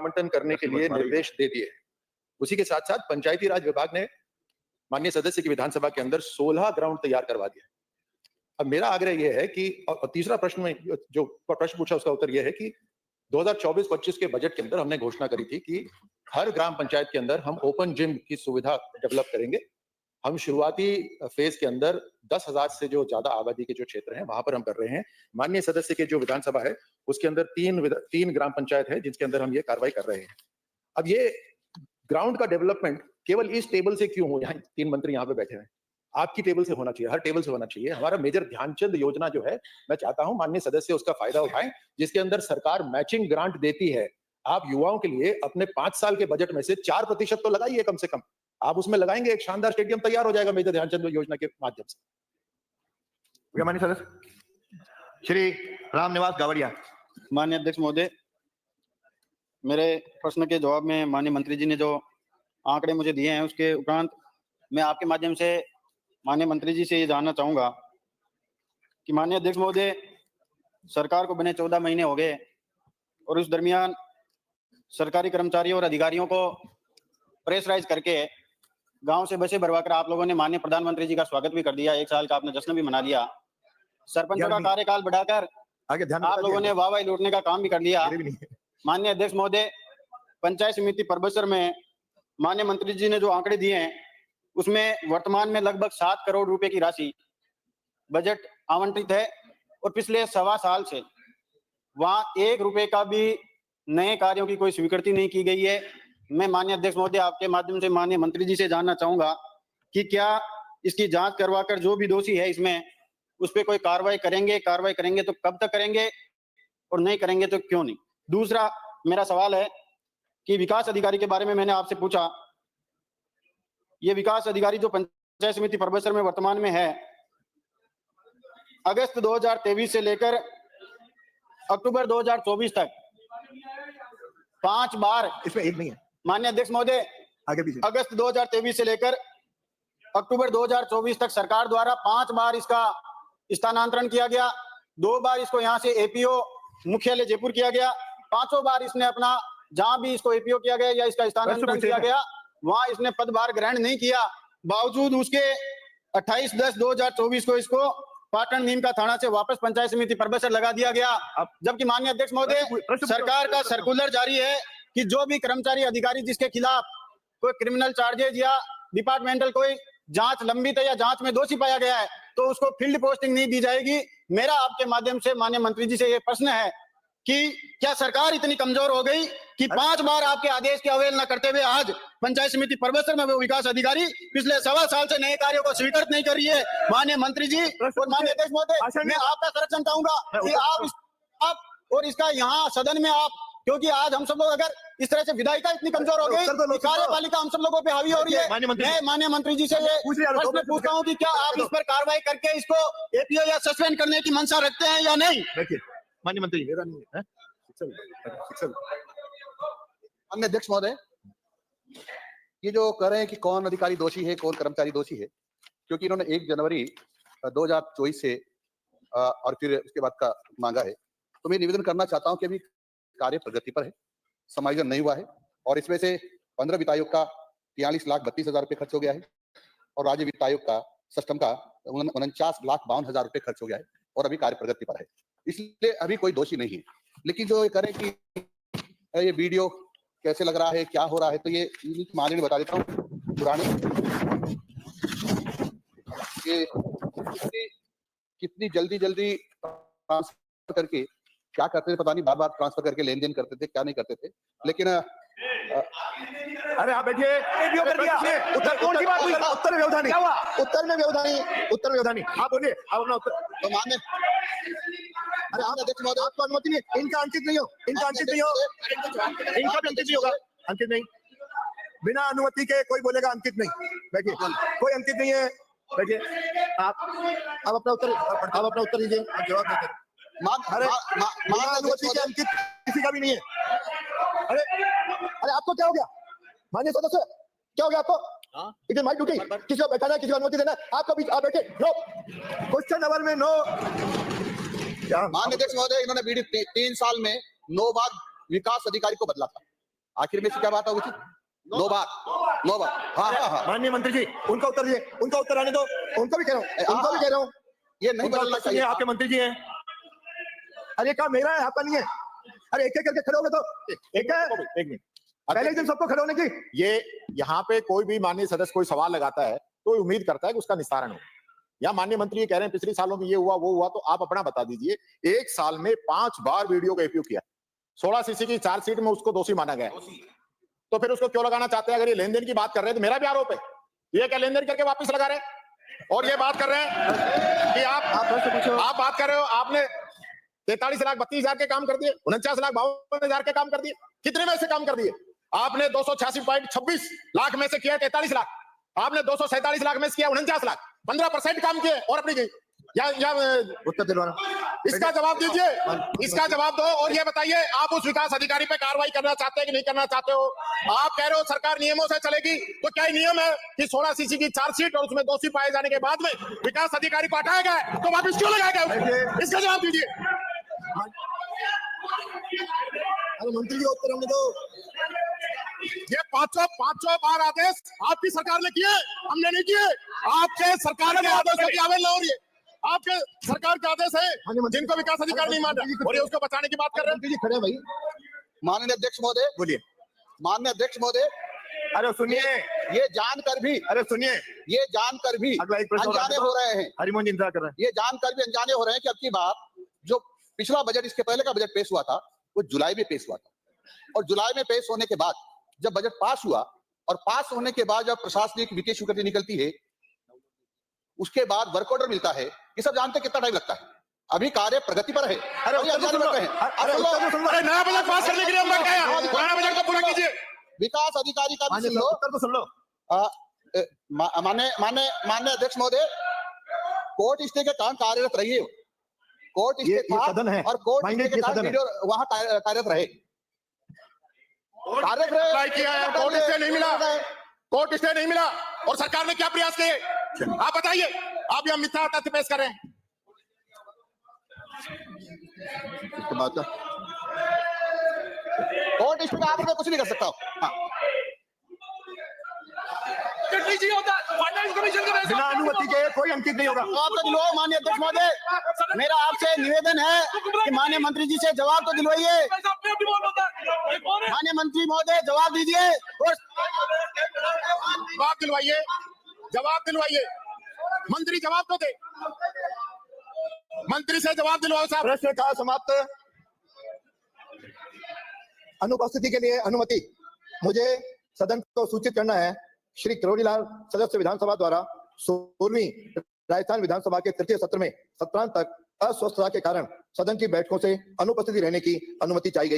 आवंटन करने के लिए निर्देश दे दिए। उसी के साथ साथ पंचायती राज विभाग ने माननीय सदस्य की विधानसभा के अंदर 16 ग्राउंड तैयार करवा दिया। अब मेरा आग्रह यह है कि तीसरा प्रश्न में जो प्रश्न पूछा उसका उत्तर यह है कि 2024-25 के बजट के अंदर हमने घोषणा करी थी कि हर ग्राम पंचायत के अंदर हम ओपन जिम की सुविधा डेवलप करेंगे। हम शुरुआती फेज के अंदर 10,000 से जो ज्यादा आबादी के जो क्षेत्र हैं वहां पर हम कर रहे हैं। माननीय सदस्य के जो विधानसभा है उसके अंदर तीन ग्राम पंचायत है जिसके अंदर हम ये कार्रवाई कर रहे हैं। अब ये ग्राउंड का डेवलपमेंट केवल इस टेबल से क्यों हो, यहाँ 3 मंत्री यहाँ पे बैठे हैं, आपकी टेबल से होना चाहिए, हर टेबल से होना चाहिए। हमारा मेजर ध्यानचंद योजना जो है, मैं चाहता हूं माननीय सदस्य उसका फायदा उठाएं, जिसके अंदर सरकार मैचिंग ग्रांट देती है। आप युवाओं के लिए अपने 5 साल के बजट में से 4% तो लगाइए कम से कम। आप उसमें लगाएंगे, एक शानदार स्टेडियम तैयार हो जाएगा मेजर ध्यानचंद योजना के माध्यम से। माननीय सदस्य श्री रामनिवास गावड़िया। माननीय अध्यक्ष महोदय, मेरे प्रश्न के जवाब में माननीय मंत्री जी ने जो आंकड़े मुझे दिए हैं उसके उपरांत मैं आपके माध्यम से माननीय मंत्री जी से ये जानना चाहूंगा कि माननीय अध्यक्ष महोदय, सरकार को बने 14 महीने हो गए और उस दरमियान सरकारी कर्मचारियों और अधिकारियों को प्रेशराइज करके गांव से बसें भरवाकर आप लोगों ने माननीय प्रधानमंत्री जी का स्वागत भी कर दिया, 1 साल का आपने जश्न भी मना लिया। सरपंचों का कार्यकाल बढ़ाकर आप लोगों ने वाहवाही लूटने का काम भी कर लिया। माननीय अध्यक्ष महोदय, पंचायत समिति परबसर में माननीय मंत्री जी ने जो आंकड़े दिए हैं उसमें वर्तमान में लगभग 7 करोड़ रुपए की राशि बजट आवंटित है और पिछले 1.25 साल से वहां 1 रुपए का भी नए कार्यों की कोई स्वीकृति नहीं की गई है। मैं माननीय अध्यक्ष महोदय आपके माध्यम से माननीय मंत्री जी से जानना चाहूंगा कि क्या इसकी जांच करवाकर जो भी दोषी है इसमें उस पर कोई कार्रवाई करेंगे तो कब तक करेंगे और नहीं करेंगे तो क्यों नहीं। दूसरा मेरा सवाल है कि विकास अधिकारी के बारे में मैंने आपसे पूछा, ये विकास अधिकारी जो पंचायत समिति परबसर में वर्तमान में है, अगस्त 2023 से लेकर अक्टूबर 2024 तक 5 बार, इसमें एक नहीं है माननीय अध्यक्ष महोदय, आगे पीछे, अगस्त 2023 से लेकर अक्टूबर 2024 तक सरकार द्वारा 5 बार इसका स्थानांतरण किया गया। 2 बार इसको यहाँ से एपीओ मुख्यालय जयपुर किया गया। 5 बार इसने अपना जहां भी इसको एपीओ किया गया या इसका स्थानांतरण किया गया वहां इसने पदभार ग्रहण नहीं किया। बावजूद उसके 28/10/2024 को इसको पाटन नीम का थाना से वापस पंचायत समिति परबसर लगा दिया गया। जबकि माननीय अध्यक्ष महोदय, सरकार का सर्कुलर जारी है कि जो भी कर्मचारी अधिकारी जिसके खिलाफ कोई क्रिमिनल चार्जेज या डिपार्टमेंटल कोई जांच लंबित है या जांच में दोषी पाया गया है तो उसको फील्ड पोस्टिंग नहीं दी जाएगी। मेरा आपके माध्यम से माननीय मंत्री जी से ये प्रश्न है कि क्या सरकार इतनी कमजोर हो गई कि 5 बार आपके आदेश की अवहेलना करते हुए आज पंचायत समिति परबसर में वो विकास अधिकारी पिछले 1.25 साल से नए कार्यों को स्वीकृत नहीं कर रही है। माननीय मंत्री जी और माननीय अध्यक्ष महोदय, मैं आपका संरक्षण चाहूंगा कि आप और इसका यहाँ सदन में आप, क्योंकि आज हम सब लोग अगर इस तरह से विधायिका इतनी कमजोर हो गई, कार्यपालिका हम सब लोगों पे हावी हो रही है। मैं माननीय मंत्री जी से ये प्रश्न पूछता हूँ कि क्या आप इस पर कार्रवाई करके इसको एपीओ या सस्पेंड करने की मंशा रखते हैं या नहीं। माननीय मंत्री। माननीय अध्यक्ष महोदय, ये जो कह रहे हैं कि कौन अधिकारी दोषी है कौन कर्मचारी दोषी है, क्योंकि इन्होंने 1 जनवरी 2024 से और फिर उसके बाद का मांगा है, तो मैं निवेदन करना चाहता हूं कि अभी कार्य प्रगति पर है, समायोजन नहीं हुआ है और इसमें से 15 वित्त आयोग का 43,32,000 रुपए खर्च हो गया है और राज्य वित्त आयोग का सिस्टम का 49,52,000 रुपए खर्च हो गया है और अभी कार्य प्रगति पर है, इसलिए अभी कोई दोषी नहीं है। लेकिन जो ये करें कि ये वीडियो कैसे लग रहा है, क्या हो रहा है, तो ये माननीय बता देता हूँ पुराने ये कितनी जल्दी ट्रांसफर करके क्या करते थे पता नहीं, बार ट्रांसफर करके लेन देन करते थे, क्या नहीं करते थे। लेकिन अरे आप बैठिए, कर दिया उत्तर कौन सी बात हुई, उत्तर में व्यवधानी, क्या हुआ उत्तर में व्यवधानी आप बोलिए, आप अपना उत्तर तो मान्य। अरे आप अध्यक्ष महोदय, आपको अनुमति नहीं, इनका अंकित नहीं हो, इनका भी अंकित नहीं होगा, अंकित नहीं, बिना अनुमति के कोई बोलेगा अंकित नहीं। बैठिए, कोई अंकित नहीं है, बैठिए। आप अपना उत्तर दीजिए, आप जवाब देते। अरे अनुमति के अंकित किसी का भी नहीं है। अरे आपको क्या हो गया माननीय सदस्य, क्या हो गया आपको? इट इज माय ड्यूटी, किसी को बैठाना है, किसी को अनुमति देना है, आपका भी आप बैठे। नो क्वेश्चन नंबर में नो। माननीय अध्यक्ष महोदय, इन्होंने बीडी 3 साल में 9 बार विकास अधिकारी को बदला था। आखिर में से क्या बात है उचित? 9 बार हाँ हाँ हाँ माननीय मंत्री जी, उनका उत्तर दीजिए, उनका उत्तर आने दो, उनको भी कह रहा हूँ, ये नहीं उनका बदलना उत्तर सुनिए, चाहिए। आपके मंत्री जी हैं। अरे काम मेरा है, आपका नहीं है। अरे एक एक करके खड़े हो गए तो एक मिनट पहले ही दिन सबको खड़े होने की। ये यहाँ पे कोई भी माननीय सदस्य कोई सवाल लगाता है तो उम्मीद करता है कि उसका निस्तारण हो। या माननीय मंत्री ये कह रहे हैं पिछले सालों में ये हुआ वो हुआ, तो आप अपना बता दीजिए। एक साल में 5 बार वीडियो का उपयोग किया, 16 सीसी की चार्जशीट में उसको दोषी माना गया, तो फिर उसको क्यों लगाना चाहते हैं? अगर ये लेन देन की बात कर रहे हैं तो मेरा भी आरोप है, ये क्या लेन देन करके वापस लगा रहे हैं? और ये बात कर रहे हैं कि आप बात कर रहे हो, आपने 43,32,000 के काम कर दिए, 49,52,000 के काम कर दिए। कितने में से काम कर दिए? आपने 286.26 लाख में से किया 43 लाख, आपने 247 लाख में से किया 49 लाख, 15% काम किए। और अपनी या उत्तर दिलवाना, इसका जवाब दीजिए, इसका जवाब दो। और ये बताइए, आप उस विकास अधिकारी पे कार्रवाई करना चाहते हैं कि नहीं करना चाहते हो? आप कह रहे हो सरकार नियमों से चलेगी, तो क्या नियम है कि 16 सीसी की चार्जशीट और उसमें दोषी पाए जाने के बाद में विकास अधिकारी को हटाया गया है, तो वापिस क्यों लगाया गया? इसका जवाब दीजिए। मंत्री जी उत्तर हमने दो। ये पांचों बार आदेश आपकी सरकार ने किए, हमने नहीं किए। आपके सरकार के आदेशों की अवहेलना हो रही है। आपके सरकार के आदेश है जिनको विकास अधिकारी नहीं मान रहा, और ये उसको बचाने की बात कर रहे हैं। खड़े भाई, माननीय अध्यक्ष महोदय बोलिए। माननीय अध्यक्ष महोदय, अरे सुनिए, ये जानकर भी अगला एक प्रश्न अनजाने हो रहे हैं, हरिमोहन जी इंतजार कर रहे हैं। ये जानकर भी अनजाने हो रहे हैं कि अब की बार जो पिछला बजट, इसके पहले का बजट पेश हुआ था, वो जुलाई में पेश हुआ था, और जुलाई में पेश होने के बाद जब बजट पास हुआ, और पास होने के बाद जब प्रशासनिक विकेट स्वीकृति निकलती है, उसके बाद वर्क ऑर्डर मिलता है, ये सब जानते कितना टाइम लगता है। अभी कार्य प्रगति पर है। अरे अभी अनजाने लग रहे हैं। अरे नया बजट पास करने के लिए हम क्या है? पुराना बजट को पूरा कीजिए। विकास अधिकारी का भी सुन लो। उत्तर तो सुन लो। माननीय अध्यक्ष महोदय, कोर्ट स्टे के काम कार्यरत रहिए, कोर्ट स्टे ये सदन है, और कोर्ट स्टे के काम सदन है। वीडियो वहां कार्यरत रहे, अप्लाई किया है, कोर्ट स्टे नहीं मिला, कोर्ट स्टे नहीं मिला, और सरकार ने क्या प्रयास किए आप बताइए। आप यहाँ मिथ्या तथ्य पेश कर रहे हैं। कोर्ट स्टे का आप कुछ नहीं कर सकता। हाँ। बिना अनुमति के कोई अंकित नहीं होगा। जवाब तो दिलवाओ माननीय अध्यक्ष महोदय, मेरा आपसे निवेदन है कि माननीय मंत्री जी से जवाब तो दिलवाइए। माननीय मंत्री महोदय जवाब दीजिए, और जवाब दिलवाइए। मंत्री जवाब तो दे, मंत्री से जवाब दिलवाओ साहब। प्रश्न का समाप्त। अनुपस्थिति के लिए अनुमति। मुझे सदन को सूचित करना है, श्री किरोड़ीलाल सदस्य विधानसभा द्वारा 16वीं राजस्थान विधानसभा के तृतीय सत्र में सत्रांत तक अस्वस्थता के कारण सदन की बैठकों से अनुपस्थिति रहने की अनुमति चाही गई।